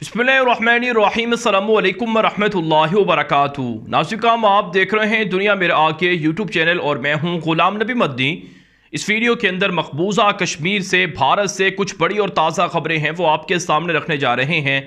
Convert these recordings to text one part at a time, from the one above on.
बिस्मिल्लाहिर्रहमानिर्रहीम अस्सलामु अलैकुम वरहमतुल्लाहि वबरकातुहू। नाज़िकाम, आप देख रहे हैं दुनिया मेरे आके यूट्यूब चैनल और मैं हूं ग़ुलाम नबी मदनी। इस वीडियो के अंदर मकबूजा कश्मीर से, भारत से कुछ बड़ी और ताज़ा खबरें हैं वो आपके सामने रखने जा रहे हैं।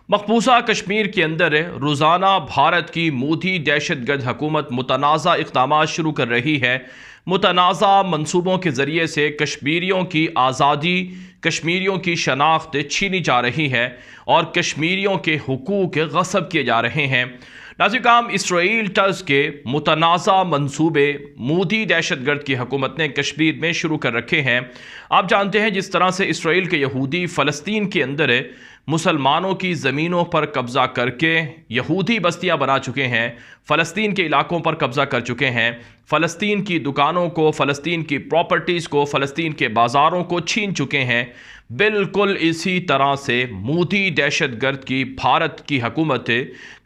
मकबूजा कश्मीर के अंदर रोज़ाना भारत की मोदी दहशतगर्द हुकूमत मुतनाज़ा इक़दाम शुरू कर रही है। मुतनाज़ा मनसूबों के ज़रिए से कश्मीरियों की आज़ादी, कश्मीरियों की शनाख्त छीनी जा रही है और कश्मीरियों के हुकूक गस्ब किए जा रहे हैं। नाज़िकाम, इसराइल टर्स के मुतनाज़ा मनसूबे मोदी दहशतगर्द की हुकूमत ने कश्मीर में शुरू कर रखे हैं। आप जानते हैं जिस तरह से इसराइल के यहूदी फ़लस्तीन के अंदर मुसलमानों की ज़मीनों पर कब्ज़ा करके यहूदी बस्तियां बना चुके हैं, फ़लस्तीन के इलाकों पर कब्ज़ा कर चुके हैं, फ़लस्तीन की दुकानों को, फ़लस्तीन की प्रॉपर्टीज़ को, फ़लस्तीन के बाज़ारों को छीन चुके हैं। बिल्कुल इसी तरह से मोदी दहशतगर्द की भारत की हुकूमत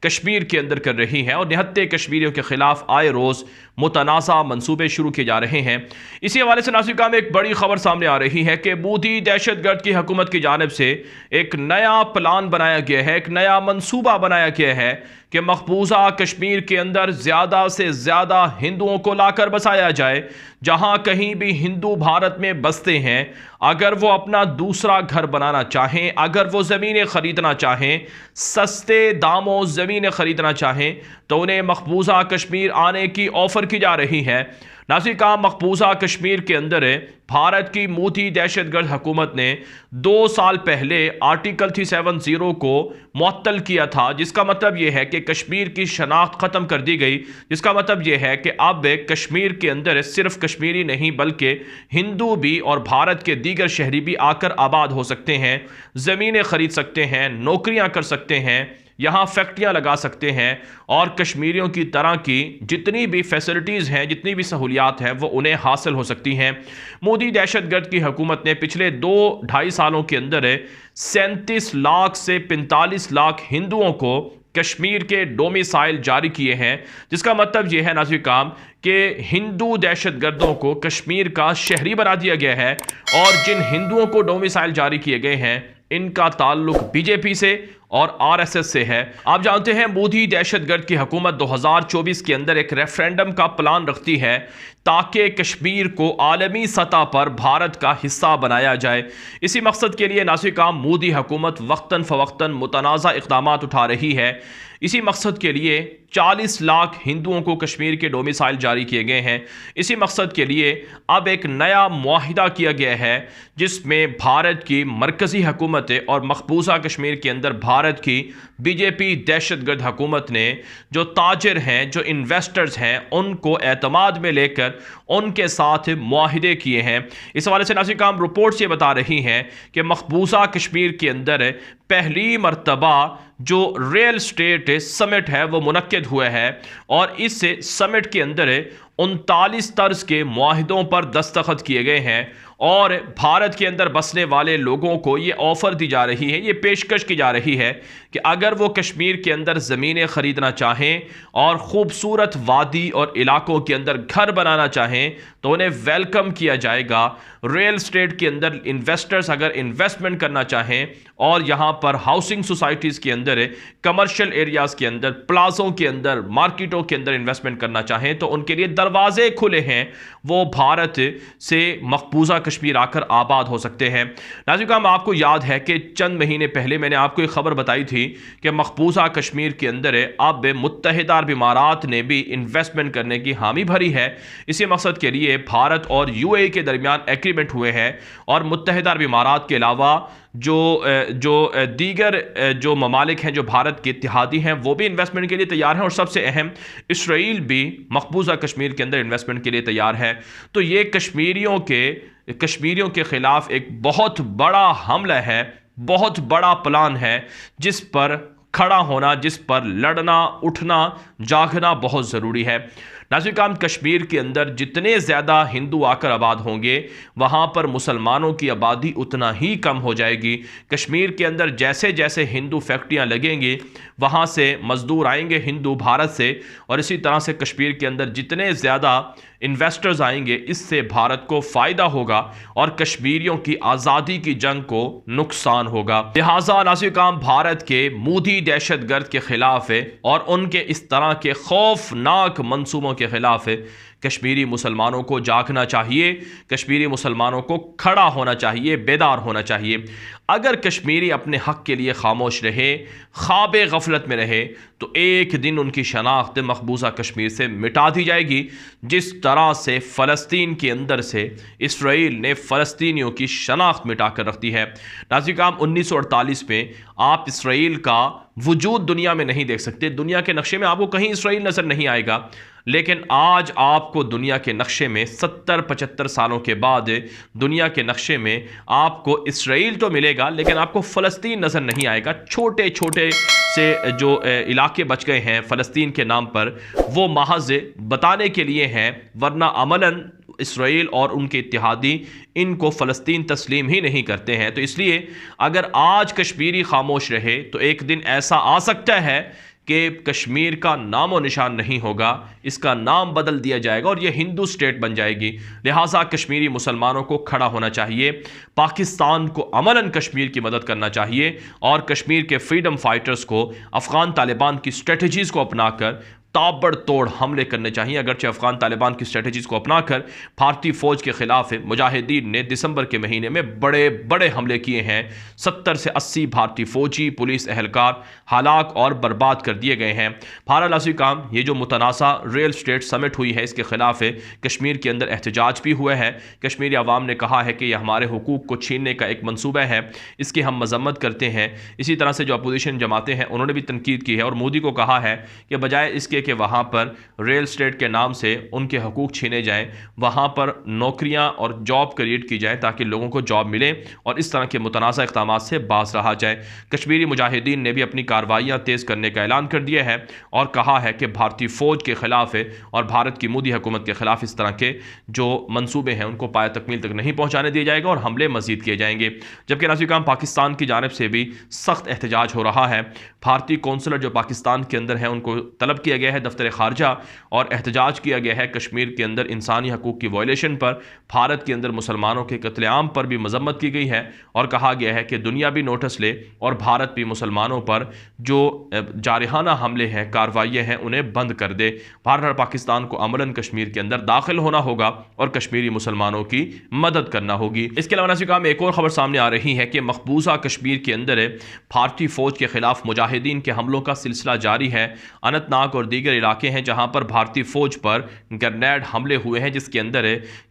कश्मीर के अंदर कर रही है और निहत्ते कश्मीरियों के ख़िलाफ़ आए रोज़ मुतनाज़ा मनसूबे शुरू किए जा रहे हैं। इसी हवाले से नाज़िकाम में एक बड़ी खबर सामने आ रही है कि मोदी दहशतगर्द की हुकूमत की जानिब से एक नया प्लान बनाया गया है, एक नया मनसूबा बनाया गया है कि मकबूजा कश्मीर के अंदर ज़्यादा से ज़्यादा हिंदुओं को लाकर बसाया जाए। जहां कहीं भी हिंदू भारत में बसते हैं, अगर वो अपना दूसरा घर बनाना चाहें, अगर वो ज़मीनें ख़रीदना चाहें, सस्ते दामों ज़मीनें ख़रीदना चाहें, तो उन्हें मकबूजा कश्मीर आने की ऑफ़र की जा रही है। नाज़िकाम, मकबूजा कश्मीर के अंदर भारत की मोदी दहशतगर्द हुकूमत ने 2 साल पहले आर्टिकल 370 को मुअत्तल किया था, जिसका मतलब यह है कि कश्मीर की शनाख्त ख़त्म कर दी गई। जिसका मतलब यह है कि अब कश्मीर के अंदर सिर्फ कश्मीरी नहीं बल्कि हिंदू भी और भारत के दीगर शहरी भी आकर आबाद हो सकते हैं, ज़मीनें ख़रीद सकते हैं, नौकरियां कर सकते हैं, यहाँ फैक्ट्रियाँ लगा सकते हैं और कश्मीरियों की तरह की जितनी भी फैसिलिटीज़ हैं, जितनी भी सहूलियात हैं, वो उन्हें हासिल हो सकती हैं। मोदी दहशतगर्द की हुकूमत ने पिछले 2-2.5 सालों के अंदर 37 लाख से 45 लाख हिंदुओं को कश्मीर के डोमिसाइल जारी किए हैं। जिसका मतलब यह है नाज़िकाम कि हिंदू दहशतगर्दों को कश्मीर का शहरी बना दिया गया है और जिन हिंदुओं को डोमिसाइल जारी किए गए हैं इनका ताल्लुक बीजेपी से और आरएसएस से है। आप जानते हैं मोदी दहशतगर्द की हुकूमत 2024 के अंदर एक रेफरेंडम का प्लान रखती है ताकि कश्मीर को आलमी सतह पर भारत का हिस्सा बनाया जाए। इसी मकसद के लिए नाज़िकाम मोदी हुकूमत वक्तन फ़वक्तन मुतनाज़ा इक़दाम उठा रही है। इसी मकसद के लिए 40 लाख हिंदुओं को कश्मीर के डोमिसाइल जारी किए गए हैं। इसी मकसद के लिए अब एक नया मुआहिदा किया गया है जिसमें भारत की मरकज़ी हुकूमत और मकबूजा कश्मीर के अंदर भारत की बीजेपी दहशतगर्द हुकूमत ने जो ताजिर हैं, जो इन्वेस्टर्स हैं, उनको एतमाद में लेकर उनके साथ मुआहिदे किए हैं। इस हवाले से नाज़िकाम रिपोर्ट्स ये बता रही हैं कि मकबूजा कश्मीर के अंदर पहली मरतबा जो रियल स्टेट समिट है वो मुनक्किद हुआ है और इस समिट के अंदर 39 तर्ज के मुआहिदों पर दस्तखत किए गए हैं और भारत के अंदर बसने वाले लोगों को ये ऑफ़र दी जा रही है, ये पेशकश की जा रही है कि अगर वो कश्मीर के अंदर ज़मीनें ख़रीदना चाहें और ख़ूबसूरत वादी और इलाकों के अंदर घर बनाना चाहें तो उन्हें वेलकम किया जाएगा। रियल स्टेट के अंदर इन्वेस्टर्स अगर इन्वेस्टमेंट करना चाहें और यहाँ पर हाउसिंग सोसाइटीज़ के अंदर, कमर्शियल एरियाज़ के अंदर, प्लाज़ों के अंदर, मार्केटों के अंदर इन्वेस्टमेंट करना चाहें तो उनके लिए दरवाजे खुले हैं, वो भारत से मकबूजा कश्मीर आकर आबाद हो सकते हैं। नाज़िकाम, आपको याद है कि चंद महीने पहले मैंने आपको एक खबर बताई थी कि मकबूजा कश्मीर के अंदर अब मुत्तहिदा अरब इमारात ने भी इन्वेस्टमेंट करने की हामी भरी है। इसी मकसद के लिए भारत और यूएई के दरमियान एग्रीमेंट हुए हैं और मुत्तहिदा अरब इमारात के अलावा जो दीगर जो ममालिक हैं जो भारत के इत्तेहादी हैं वो भी इन्वेस्टमेंट के लिए तैयार हैं और सबसे अहम इसराइल भी मकबूजा कश्मीर के अंदर इन्वेस्टमेंट के लिए तैयार है। तो ये कश्मीरियों के ख़िलाफ़ एक बहुत बड़ा हमला है, बहुत बड़ा प्लान है जिस पर खड़ा होना, जिस पर लड़ना, उठना, जागना बहुत ज़रूरी है। नाज़िकाम, कश्मीर के अंदर जितने ज़्यादा हिंदू आकर आबाद होंगे वहाँ पर मुसलमानों की आबादी उतना ही कम हो जाएगी। कश्मीर के अंदर जैसे जैसे हिंदू फैक्ट्रियाँ लगेंगी वहाँ से मज़दूर आएंगे हिंदू भारत से और इसी तरह से कश्मीर के अंदर जितने ज़्यादा इन्वेस्टर्स आएंगे, इससे भारत को फायदा होगा और कश्मीरियों की आज़ादी की जंग को नुकसान होगा। लिहाजा नाज़िर-ए-किराम, भारत के मोदी दहशतगर्द के खिलाफ है और उनके इस तरह के खौफनाक मंसूबों के खिलाफ है। कश्मीरी मुसलमानों को जागना चाहिए, कश्मीरी मुसलमानों को खड़ा होना चाहिए, बेदार होना चाहिए। अगर कश्मीरी अपने हक के लिए खामोश रहे, ख्वाब गफलत में रहे, तो एक दिन उनकी शनाख्त मकबूजा कश्मीर से मिटा दी जाएगी, जिस तरह से फ़लस्तीन के अंदर से इसराइल ने फ़लस्तीनियों की शनाख्त मिटा कर रख दी है। नाज़िर-ए-किराम, 1948 में आप इसराइल का वजूद दुनिया में नहीं देख सकते, दुनिया के नक्शे में आपको कहीं इसराइल नज़र नहीं आएगा, लेकिन आज आपको दुनिया के नक्शे में 70-75 सालों के बाद दुनिया के नक्शे में आपको इसराइल तो मिलेगा, लेकिन आपको फ़लस्तीन नज़र नहीं आएगा। छोटे छोटे से जो इलाके बच गए हैं फ़लस्तीन के नाम पर, वो महज बताने के लिए हैं, वरना अमलन इसराइल और उनके इत्तेहादी इनको फ़लस्तीन तस्लीम ही नहीं करते हैं। तो इसलिए अगर आज कश्मीरी खामोश रहे तो एक दिन ऐसा आ सकता है कि कश्मीर का नामो निशान नहीं होगा, इसका नाम बदल दिया जाएगा और यह हिंदू स्टेट बन जाएगी। लिहाजा कश्मीरी मुसलमानों को खड़ा होना चाहिए, पाकिस्तान को अमलन कश्मीर की मदद करना चाहिए और कश्मीर के फ्रीडम फाइटर्स को अफ़गान तालिबान की स्ट्रेटजीज़ को अपनाकर ताबड़तोड़ हमले करने चाहिए। अगरचे अफगान तालिबान की स्ट्रेटजीज़ को अपनाकर भारतीय फ़ौज के ख़िलाफ़ मुजाहिदीन ने दिसंबर के महीने में बड़े बड़े हमले किए हैं। 70 से 80 भारतीय फ़ौजी, पुलिस एहलकार हलाक और बर्बाद कर दिए गए हैं। काम ये जो मुतनासा रियल स्टेट समिट हुई है, इसके ख़िलाफ़ कश्मीर के अंदर एहतजाज भी हुआ है। कश्मीरी अवाम ने कहा है कि यह हमारे हुकूक़ को छीनने का एक मनसूबा है, इसकी हम मजम्मत करते हैं। इसी तरह से जो अपोजिशन जमातें हैं उन्होंने भी तनकीद की है और मोदी को कहा है कि बजाय इसके कि वहाँ पर रियल स्टेट के नाम से उनके हकूक़ छीने जाएं, वहाँ पर नौकरियाँ और जॉब क्रिएट की जाए ताकि लोगों को जॉब मिले और इस तरह के मुतनाज़ा इक़दामात से बाज रहा जाए। कश्मीरी मुजाहिदीन ने भी अपनी कार्रवाइयाँ तेज़ करने का ऐलान कर दिया है और कहा है कि भारतीय फ़ौज के ख़िलाफ़ है और भारत की मोदी हुकूमत के ख़िलाफ़ इस तरह के जो मनसूबे हैं उनको पाया तकमील तक नहीं पहुँचाने दिया जाएगा और हमले मज़ीद किए जाएंगे। जबकि नाज़िर-ए-किराम, पाकिस्तान की जानिब से भी सख्त एहतजाज हो रहा है। भारतीय कौंसलर जो पाकिस्तान के अंदर हैं उनको तलब किया गया है दफ्तर खारजा और एहतजाज किया गया है कश्मीर के अंदर इंसानी हकूक़ की वायलेशन पर। भारत के अंदर मुसलमानों के कत्लेआम पर भी मजम्मत की गई है और कहा गया है कि दुनिया भी नोटिस ले और भारत भी मुसलमानों पर जो जारहाना हमले हैं, कार्रवाइयाँ हैं, उन्हें बंद कर दे। भारत और पाकिस्तान को अमलन कश्मीर के अंदर दाखिल होना होगा और कश्मीरी मुसलमानों की मदद करना होगी। इसके अलावा नाज़िर-ए-किराम, एक और ख़बर सामने आ रही है कि मकबूजा कश्मीर के अंदर भारतीय फ़ौज के ख़िलाफ़ मुजाहिदीन के हमलों का सिलसिला जारी है। अनंतनाग और दीगर इलाके हैं जहां पर भारतीय फ़ौज पर ग्रेनेड हमले हुए हैं, जिसके अंदर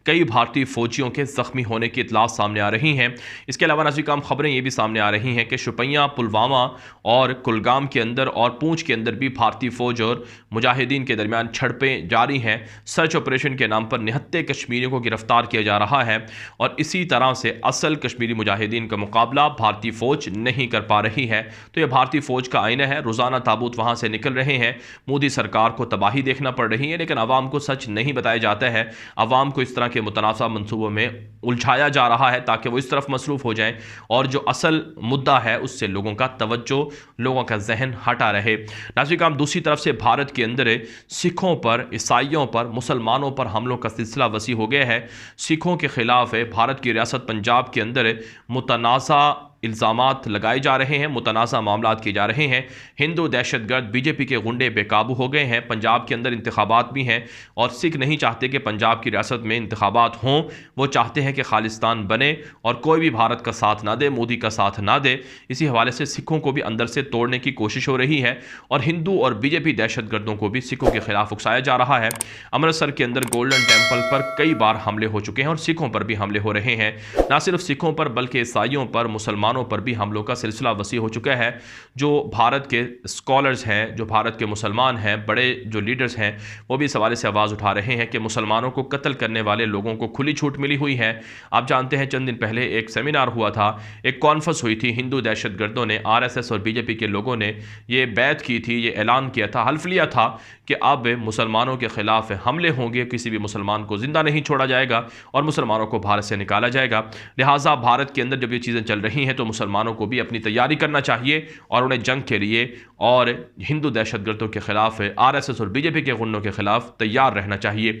कई भारतीय फ़ौजियों के ज़ख्मी होने की इतलात सामने आ रही हैं। इसके अलावा नाज़िर-ए-किराम, ख़बरें ये भी सामने आ रही हैं कि शुपियाँ, पुलवामा और कुलगाम के अंदर और पूंछ के अंदर भी भारतीय फ़ौज और मुजाहिदीन के दरमियान झड़पें जारी हैं। सर्च ऑपरेशन के नाम पर निहत्ते कश्मीरियों को गिरफ्तार किया जा रहा है और इसी तरह से असल कश्मीरी मुजाहिदीन का मुकाबला भारतीय फ़ौज नहीं कर पा रही है। तो यह भारतीय फ़ौज का आईना है, रोज़ाना ताबूत वहाँ से निकल रहे हैं। मोदी सरकार को तबाही देखना पड़ रही है, लेकिन आवाम को सच नहीं बताया जाता है। आवाम को इस तरह के मुतनासा मंसूबों में उलझाया जा रहा है ताकि वो इस तरफ मसरूफ़ हो जाएं और जो असल मुद्दा है उससे लोगों का तवज्जो, लोगों का जहन हटा रहे। नाज़िर-ए-किराम, दूसरी तरफ से भारत के अंदर सिखों पर, ईसाइयों पर, मुसलमानों पर हमलों का सिलसिला वसी हो गया है। सिखों के ख़िलाफ़ भारत की रियासत पंजाब के अंदर मुतनाज़ा इल्ज़ामात लगाए जा रहे हैं, मुतनाज़ा मामलात किए जा रहे हैं। हिंदू दहशतगर्द बीजेपी के गुंडे बेकाबू हो गए हैं। पंजाब के अंदर इंतखाबात भी हैं और सिख नहीं चाहते कि पंजाब की रियासत में इंतखाबात हों, वो चाहते हैं कि खालिस्तान बने और कोई भी भारत का साथ ना दे, मोदी का साथ ना दे। इसी हवाले से सिखों को भी अंदर से तोड़ने की कोशिश हो रही है और हिंदू और बीजेपी दहशतगर्दों को भी सिखों के खिलाफ उकसाया जा रहा है। अमृतसर के अंदर गोल्डन टेम्पल पर कई बार हमले हो चुके हैं और सिखों पर भी हमले हो रहे हैं। ना सिर्फ सिखों पर बल्कि ईसाइयों पर, मुसलमानों पर भी हमलों का सिलसिला वसी हो चुका है। जो भारत के स्कॉलर्स हैं, जो भारत के मुसलमान हैं, बड़े जो लीडर्स हैं, वो भी इस हवाले से आवाज़ उठा रहे हैं कि मुसलमानों को कत्ल करने वाले लोगों को खुली छूट मिली हुई है। आप जानते हैं चंद दिन पहले एक सेमिनार हुआ था, एक कॉन्फ्रेंस हुई थी। हिंदू दहशतगर्दों ने, RSS और बीजेपी के लोगों ने ये बैत की थी, ये ऐलान किया था, हल्फ लिया था कि अब मुसलमानों के खिलाफ हमले होंगे, किसी भी मुसलमान को जिंदा नहीं छोड़ा जाएगा और मुसलमानों को भारत से निकाला जाएगा। लिहाजा भारत के अंदर जब ये चीज़ें चल रही हैं तो तो मुसलमानों को भी अपनी तैयारी करना चाहिए और उन्हें जंग के लिए और हिंदू दहशतगर्दों के खिलाफ RSS और BJP के गुंडों के खिलाफ तैयार रहना चाहिए।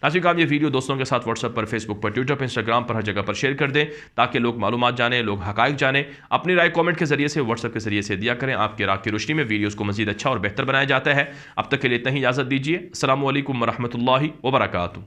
नाज़रीन, आप ये वीडियो दोस्तों के साथ व्हाट्सएप पर, फेसबुक पर, ट्विटर पर, इंस्टाग्राम पर, हर जगह पर शेयर कर दें ताकि लोग मालूमात जाने, लोग हकाइक जाने। अपनी राय कॉमेंट के जरिए से, व्हाट्सएप के जरिए से दिया करें। आपके राग की रोशनी में वीडियोज़ को मजीद अच्छा और बेहतर बनाया जाता है। अब तक के लिए इतना ही इजाज़त दीजिए। अस्सलामु अलैकुम वरहमतुल्लाहि वबरकातुहू।